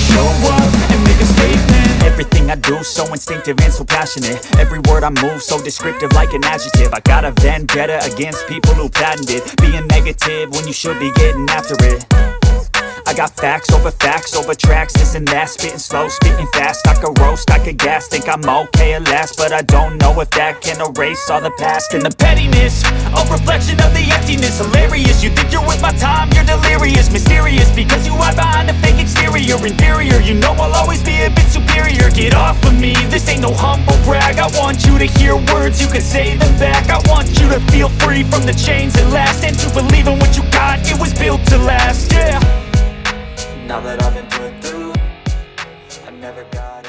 show up and make a statement. Everything I do so instinctive and so passionate. Every word I move so descriptive like an adjective. I got a vendetta against people who patented being negative when you should be getting after it. I got facts over tracks, this and that. Spitting slow, spitting fast, I could roast, I could gas. Think I'm okay at last, but I don't know if that can erase all the past. And the pettiness, a reflection of the emptiness. Hilarious, you think you're with my time, you're delirious. Mysterious, because you hide behind a fake exterior. Inferior, you know I'll always be a bit superior. Get off of me, this ain't no humble brag. I want you to hear words, you can say them back. I want you to feel free from the chains that last, and to believe in what you got, it was built to last, yeah. Now that I've been put through, I never got